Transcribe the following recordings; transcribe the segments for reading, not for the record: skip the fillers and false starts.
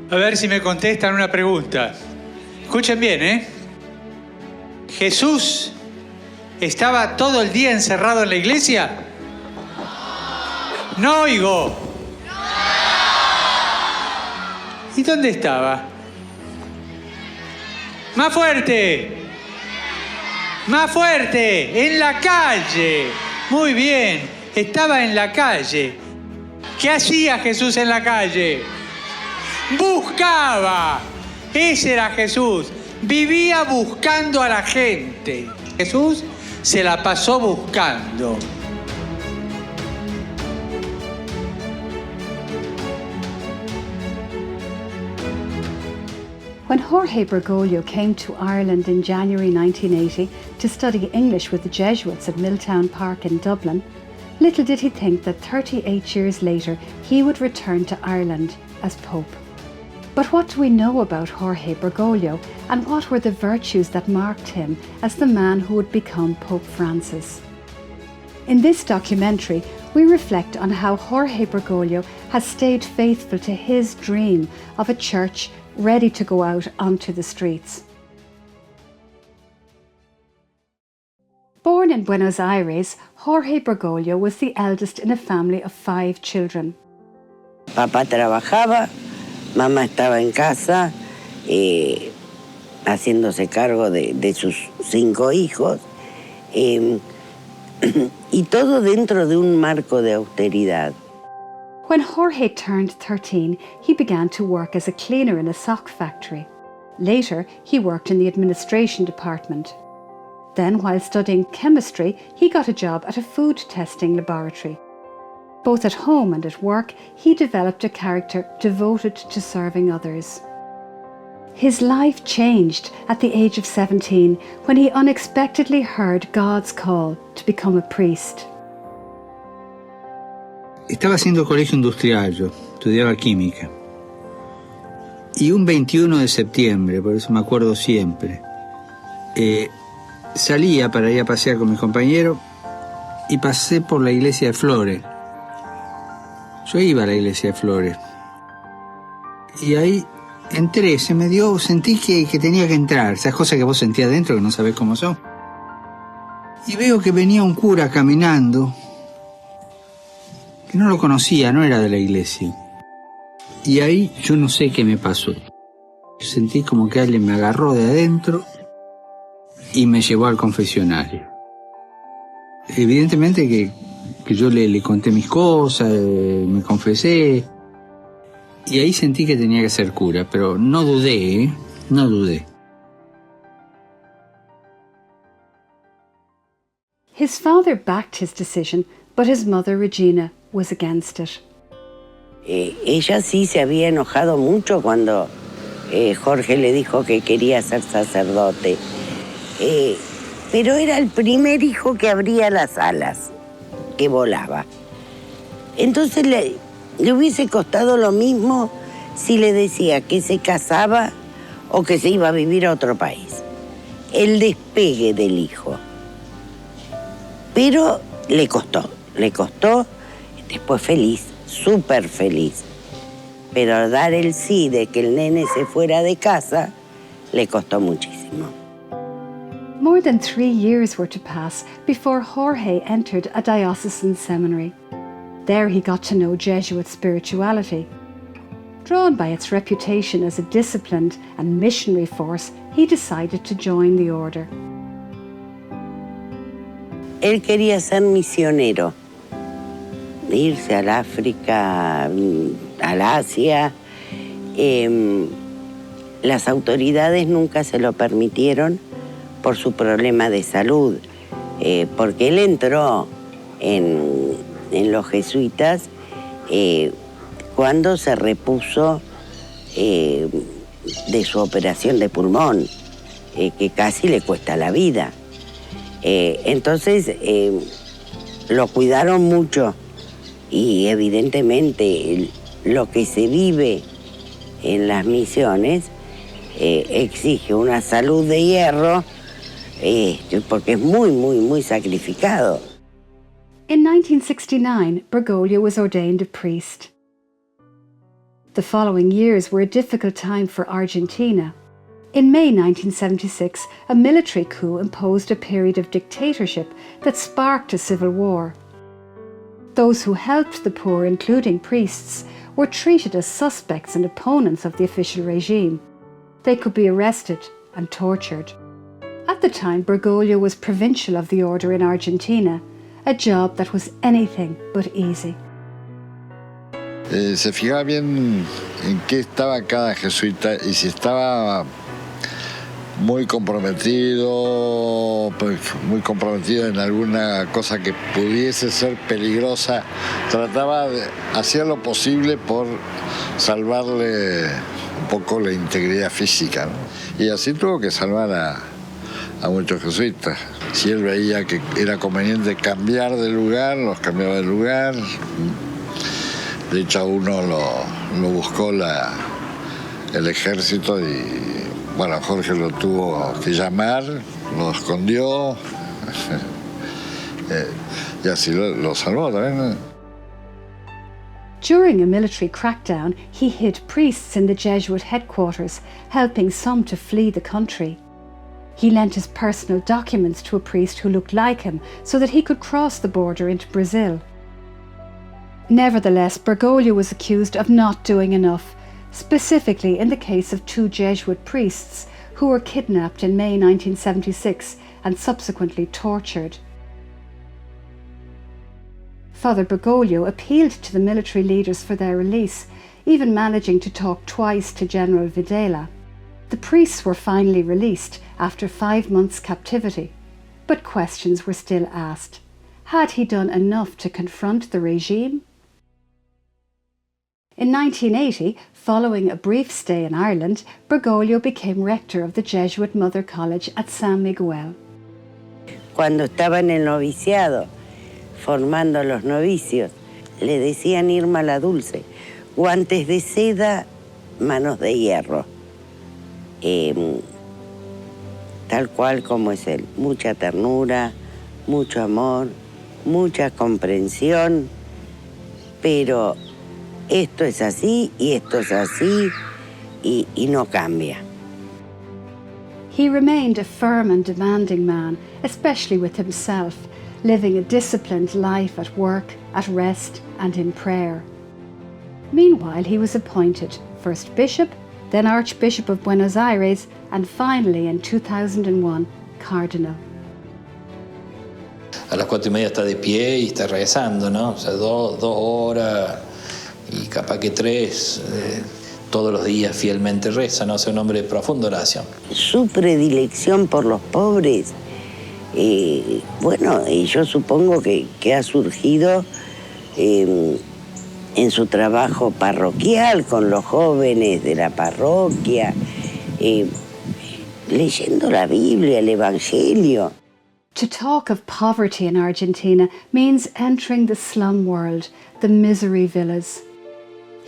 A ver si me contestan una pregunta. Escuchen bien, ¿eh? ¿Jesús estaba todo el día encerrado en la iglesia? No oigo. ¿Y dónde estaba? ¡Más fuerte! ¡Más fuerte! ¡En la calle! Muy bien, estaba en la calle. ¿Qué hacía Jesús en la calle? ¡Buscaba! Ese era Jesús. Vivía buscando a la gente. Jesús se la pasó buscando. When Jorge Bergoglio came to Ireland in January 1980 to study English with the Jesuits at Milltown Park in Dublin, little did he think that 38 years later he would return to Ireland as Pope. But what do we know about Jorge Bergoglio, and what were the virtues that marked him as the man who would become Pope Francis? In this documentary, we reflect on how Jorge Bergoglio has stayed faithful to his dream of a church ready to go out onto the streets. Born in Buenos Aires, Jorge Bergoglio was the eldest in a family of 5 children. Papá trabajaba, mamá estaba en casa, haciéndose cargo de sus 5 hijos, y todo dentro de un marco de austeridad. When Jorge turned 13, he began to work as a cleaner in a sock factory. Later, he worked in the administration department. Then, while studying chemistry, he got a job at a food testing laboratory. Both at home and at work, he developed a character devoted to serving others. His life changed at the age of 17 when he unexpectedly heard God's call to become a priest. Estaba haciendo colegio industrial, yo estudiaba química. Y un 21 de septiembre, por eso me acuerdo siempre, salía para ir a pasear con mis compañeros y pasé por la iglesia de Flores. Yo iba a la iglesia de Flores. Y ahí entré, sentí que tenía que entrar, esas cosas que vos sentías adentro que no sabés cómo son. Y veo que venía un cura caminando, que no lo conocía, no era de la iglesia. Y ahí yo no sé qué me pasó. Sentí como que alguien me agarró de adentro y me llevó al confesionario. Evidentemente que yo le conté mis cosas, me confesé, y ahí sentí que tenía que ser cura, pero no dudé, no dudé. His father backed his decision, but his mother, Regina, was against it. Ella sí se había enojado mucho cuando Jorge le dijo que quería ser sacerdote. Pero era el primer hijo que abría las alas, que volaba. Entonces le hubiese costado lo mismo si le decía que se casaba o que se iba a vivir a otro país. El despegue del hijo. Pero le costó, después feliz, súper feliz. Pero dar el sí de que el nene se fuera de casa, le costó muchísimo. More than 3 years were to pass before Jorge entered a diocesan seminary. There he got to know Jesuit spirituality. Drawn by its reputation as a disciplined and missionary force, he decided to join the order. Él quería ser misionero, irse al África, al Asia. Las autoridades nunca se lo permitieron por su problema de salud, porque él entró en los jesuitas cuando se repuso de su operación de pulmón, que casi le cuesta la vida. Entonces lo cuidaron mucho y evidentemente lo que se vive en las misiones exige una salud de hierro porque es muy, muy, muy sacrificado. In 1969, Bergoglio was ordained a priest. The following years were a difficult time for Argentina. In May 1976, a military coup imposed a period of dictatorship that sparked a civil war. Those who helped the poor, including priests, were treated as suspects and opponents of the official regime. They could be arrested and tortured. At the time, Bergoglio was provincial of the order in Argentina, a job that was anything but easy. Se fijaba bien en qué estaba cada jesuita y si estaba muy comprometido en alguna cosa que pudiese ser peligrosa, trataba de hacer lo posible por salvarle un poco la integridad física, ¿no? Y así tuvo que salvar a muchos jesuitas. Si él veía que era conveniente cambiar de lugar, los cambiaba de lugar. De hecho, a uno lo buscó el ejército y, bueno, Jorge lo tuvo que llamar, lo escondió y así lo salvó también, ¿no? During a military crackdown, he hid priests in the Jesuit headquarters, helping some to flee the country. He lent his personal documents to a priest who looked like him so that he could cross the border into Brazil. Nevertheless, Bergoglio was accused of not doing enough, specifically in the case of 2 Jesuit priests who were kidnapped in May 1976 and subsequently tortured. Father Bergoglio appealed to the military leaders for their release, even managing to talk twice to General Videla. The priests were finally released after 5 months' captivity, but questions were still asked. Had he done enough to confront the regime? In 1980, following a brief stay in Ireland, Bergoglio became rector of the Jesuit Mother College at San Miguel. Cuando estaba en el noviciado, formando los novicios, le decían Irma la Dulce, guantes de seda, manos de hierro. Tal cual como es él, mucha ternura, mucho amor, mucha comprensión, pero esto es así y esto es así y no cambia. He remained a firm and demanding man, especially with himself, living a disciplined life at work, at rest and in prayer. Meanwhile, he was appointed first bishop, then Archbishop of Buenos Aires, and finally in 2001, Cardinal. A las 4:30 está de pie y está rezando, ¿no? O sea, 2 horas y capaz que 3, todos los días fielmente reza, ¿no? Es un hombre de profunda oración. Su predilección por los pobres, bueno, yo supongo que ha surgido en su trabajo parroquial con los jóvenes de la parroquia, leyendo la Biblia, el Evangelio. To talk of poverty in Argentina means entering the slum world, the misery villas.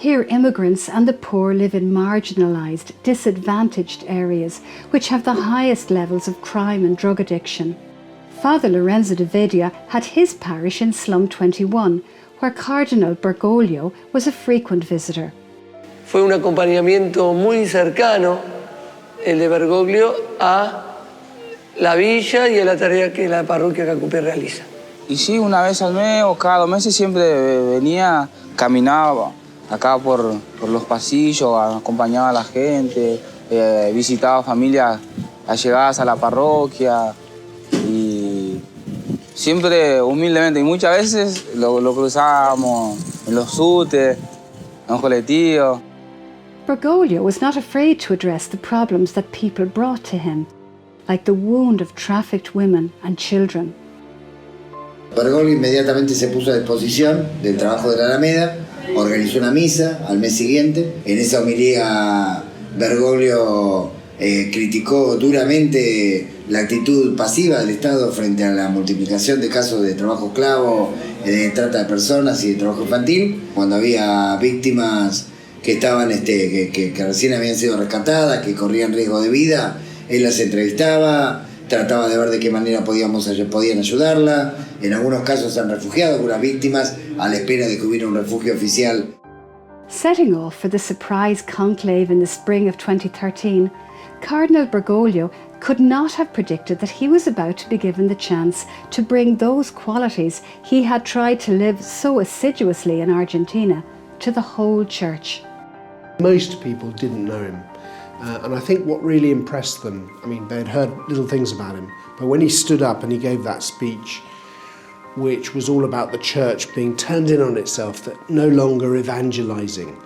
Here, immigrants and the poor live in marginalised, disadvantaged areas which have the highest levels of crime and drug addiction. Father Lorenzo de Vedia had his parish in Slum 21, where Cardinal Bergoglio was a frequent visitor. Fue un acompañamiento muy cercano, el de Bergoglio, a la villa y a la tarea que la parroquia Cacupé realiza. Y sí, una vez al mes o cada 2 meses siempre venía, caminaba acá por los pasillos, acompañaba a la gente, visitaba familias allegadas a la parroquia y siempre humildemente. Y muchas veces lo cruzábamos en los subtes, en los colectivos. Bergoglio was not afraid to address the problems that people brought to him, like the wound of trafficked women and children. Bergoglio inmediatamente se puso a disposición del trabajo de la Alameda, organizó una misa al mes siguiente. En esa homilía Bergoglio criticó duramente la actitud pasiva del Estado frente a la multiplicación de casos de trabajo esclavo, de trata de personas y de trabajo infantil, cuando había víctimas que estaban que recién habían sido rescatadas, que corrían riesgo de vida. Él las entrevistaba, trataba de ver de qué manera podían ayudarla. En algunos casos se han refugiado algunas víctimas a la espera de que hubiera un refugio oficial. Setting off for the surprise conclave in the spring of 2013, Cardinal Bergoglio could not have predicted that he was about to be given the chance to bring those qualities he had tried to live so assiduously in Argentina to the whole church. Most people didn't know him, and I think what really impressed them, I mean, they'd heard little things about him, but when he stood up and he gave that speech, which was all about the church being turned in on itself, that no longer evangelizing,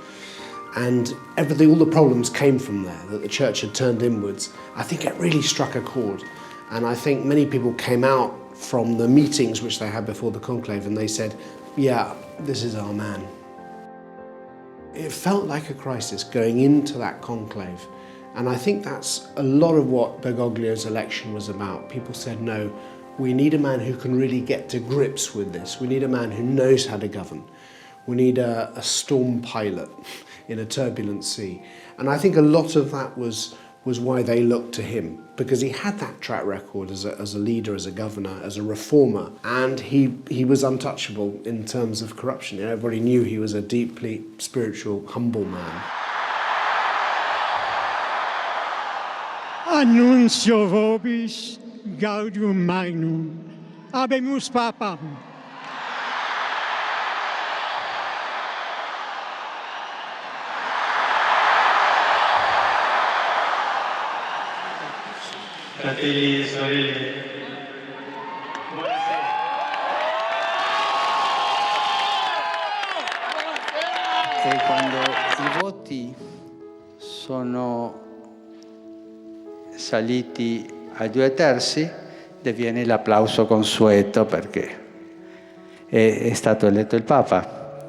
and everything, all the problems came from there, that the church had turned inwards. I think it really struck a chord, and I think many people came out from the meetings which they had before the conclave and they said, yeah, this is our man. It felt like a crisis going into that conclave, and I think that's a lot of what Bergoglio's election was about. People said, no, we need a man who can really get to grips with this. We need a man who knows how to govern. We need a storm pilot in a turbulent sea. And I think a lot of that was why they looked to him, because he had that track record as a leader, as a governor, as a reformer, and he was untouchable in terms of corruption. Everybody knew he was a deeply spiritual, humble man. Annuncio vobis gaudium magnum, habemus papam. Fratelli e sorelle, E quando i voti sono saliti ai 2/3 diviene l'applauso consueto perché è stato eletto il Papa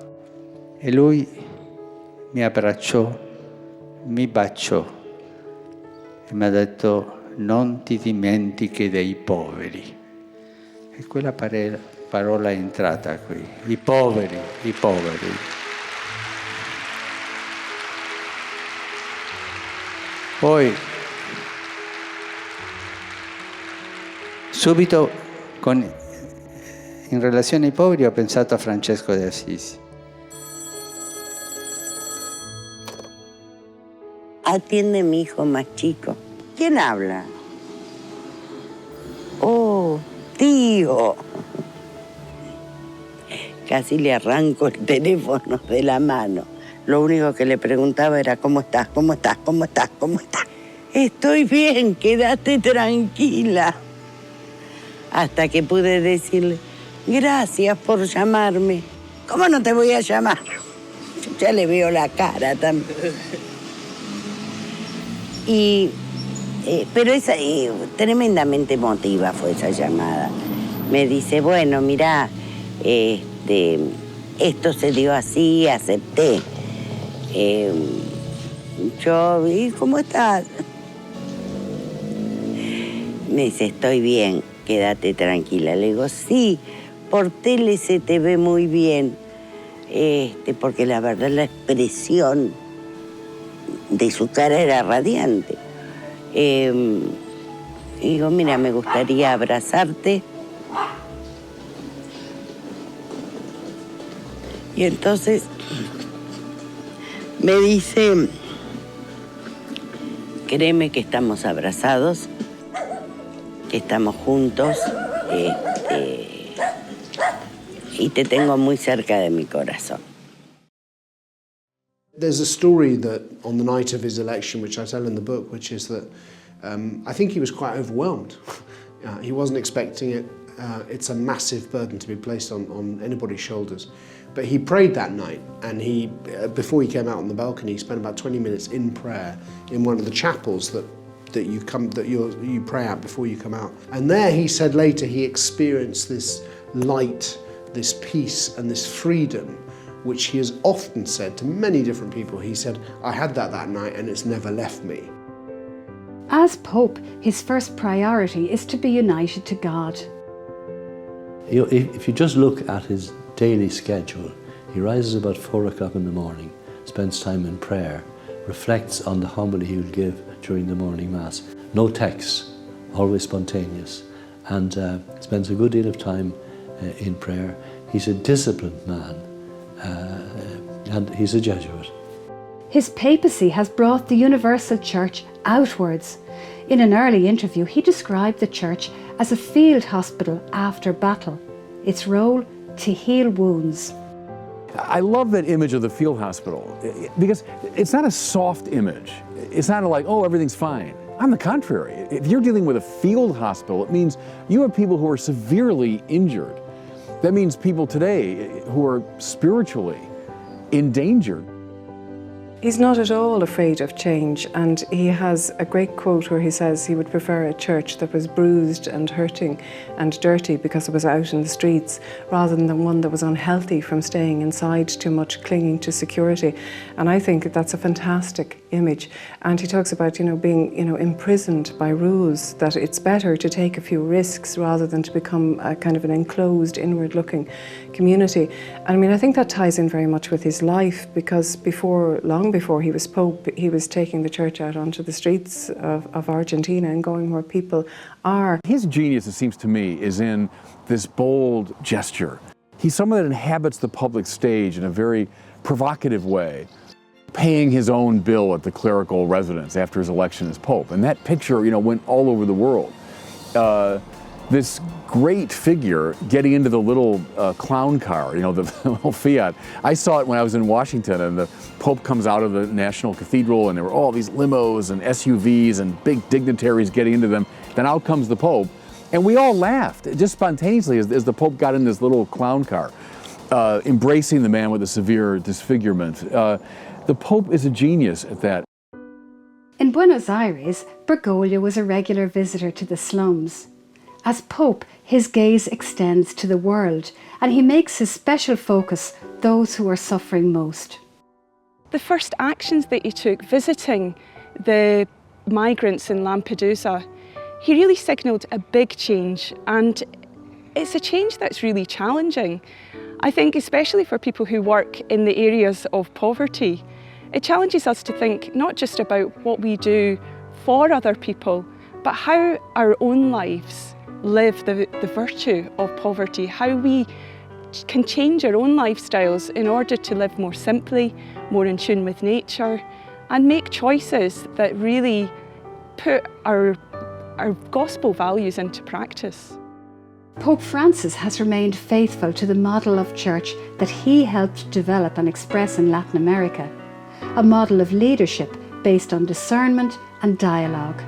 e lui mi abbracciò, mi baciò e mi ha detto non ti dimentichi dei poveri. E quella parola è entrata qui, i poveri, i poveri. Poi subito in relazione ai poveri ho pensato a Francesco de Assisi. Atiende mi hijo más chico. ¿Quién habla? Oh, tío. Casi le arranco el teléfono de la mano. Lo único que le preguntaba era ¿cómo estás? ¿Cómo estás? ¿Cómo estás? ¿Cómo estás? Estoy bien, quédate tranquila. Hasta que pude decirle, gracias por llamarme. ¿Cómo no te voy a llamar? Ya le veo la cara también. Pero tremendamente emotiva fue esa llamada. Me dice, bueno, mirá, esto se dio así, acepté. Yo, ¿y cómo estás? Me dice, estoy bien, quédate tranquila. Le digo, sí, por tele se te ve muy bien. Porque la verdad la expresión de su cara era radiante. Digo, mira, me gustaría abrazarte. Y entonces me dice, créeme que estamos abrazados, que estamos juntos, y te tengo muy cerca de mi corazón. There's a story that on the night of his election, which I tell in the book, which is that I think he was quite overwhelmed. He wasn't expecting it. It's a massive burden to be placed on anybody's shoulders. But he prayed that night, and before he came out on the balcony, he spent about 20 minutes in prayer in one of the chapels that you pray at before you come out. And there, he said later, he experienced this light, this peace, and this freedom, which he has often said to many different people. He said, I had that night, and it's never left me. As Pope, his first priority is to be united to God. If you just look at his daily schedule, he rises about 4 o'clock in the morning, spends time in prayer, reflects on the homily he will give during the morning mass. No texts, always spontaneous, and spends a good deal of time in prayer. He's a disciplined man. and he's a Jesuit. His papacy has brought the universal church outwards. In an early interview, he described the church as a field hospital after battle, its role to heal wounds. I love that image of the field hospital because it's not a soft image. It's not like, oh, everything's fine. On the contrary, if you're dealing with a field hospital, it means you have people who are severely injured. That means people today who are spiritually endangered. He's not at all afraid of change, and he has a great quote where he says he would prefer a church that was bruised and hurting and dirty because it was out in the streets, rather than one that was unhealthy from staying inside too much, clinging to security. And I think that's a fantastic image. And he talks about, being, imprisoned by rules, that it's better to take a few risks rather than to become a kind of an enclosed, inward-looking community. I mean, I think that ties in very much with his life, because long before he was Pope, he was taking the church out onto the streets of Argentina and going where people are. His genius, it seems to me, is in this bold gesture. He's someone that inhabits the public stage in a very provocative way, paying his own bill at the clerical residence after his election as Pope. And that picture, went all over the world. This great figure getting into the little clown car, the little Fiat. I saw it when I was in Washington, and the Pope comes out of the National Cathedral, and there were all these limos and SUVs and big dignitaries getting into them. Then out comes the Pope, and we all laughed, just spontaneously, as the Pope got in this little clown car, embracing the man with a severe disfigurement. The Pope is a genius at that. In Buenos Aires, Bergoglio was a regular visitor to the slums. As Pope, his gaze extends to the world, and he makes his special focus those who are suffering most. The first actions that he took, visiting the migrants in Lampedusa, he really signalled a big change, and it's a change that's really challenging. I think especially for people who work in the areas of poverty, it challenges us to think not just about what we do for other people, but how our own lives live the virtue of poverty, how we can change our own lifestyles in order to live more simply, more in tune with nature, and make choices that really put our gospel values into practice. Pope Francis has remained faithful to the model of church that he helped develop and express in Latin America, a model of leadership based on discernment and dialogue.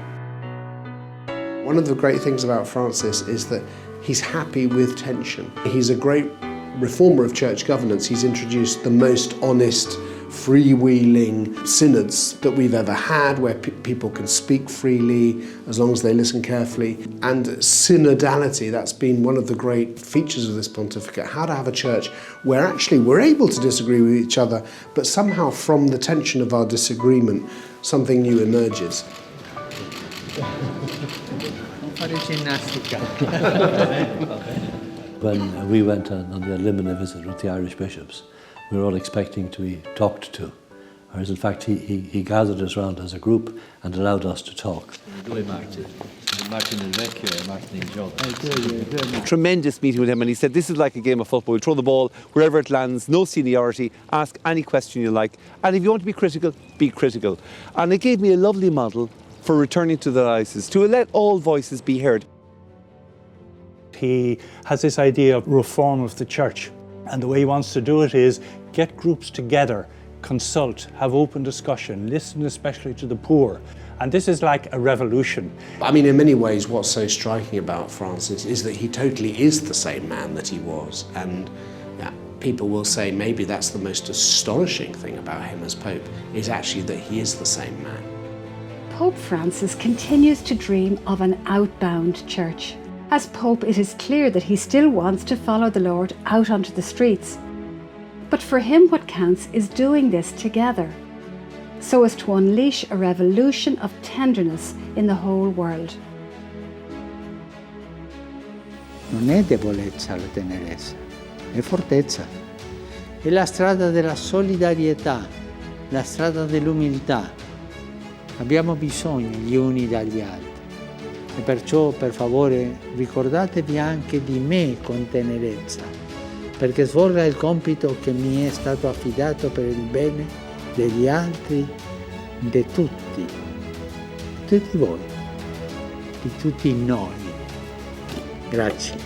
One of the great things about Francis is that he's happy with tension. He's a great reformer of church governance. He's introduced the most honest, freewheeling synods that we've ever had, where people can speak freely as long as they listen carefully. And synodality, that's been one of the great features of this pontificate, how to have a church where actually we're able to disagree with each other, but somehow from the tension of our disagreement, something new emerges. When we went on the Limina visit with the Irish bishops, we were all expecting to be talked to, whereas in fact he gathered us around as a group and allowed us to talk. Tremendous meeting with him, and he said this is like a game of football. We throw the ball wherever it lands, no seniority, ask any question you like, and if you want to be critical, be critical. And it gave me a lovely model for returning to the diocese, to let all voices be heard. He has this idea of reform of the church, and the way he wants to do it is get groups together, consult, have open discussion, listen especially to the poor. And this is like a revolution. I mean, in many ways, what's so striking about Francis is that he totally is the same man that he was. And people will say maybe that's the most astonishing thing about him as Pope, is actually that he is the same man. Pope Francis continues to dream of an outbound church. As Pope, it is clear that he still wants to follow the Lord out onto the streets. But for him, what counts is doing this together, so as to unleash a revolution of tenderness in the whole world. Non è debolezza la tenerezza, è fortezza. È la strada della solidarietà, la strada dell'umiltà. Abbiamo bisogno gli uni dagli altri e perciò, per favore, ricordatevi anche di me con tenerezza, perché svolga il compito che mi è stato affidato per il bene degli altri, di tutti voi, di tutti noi. Grazie.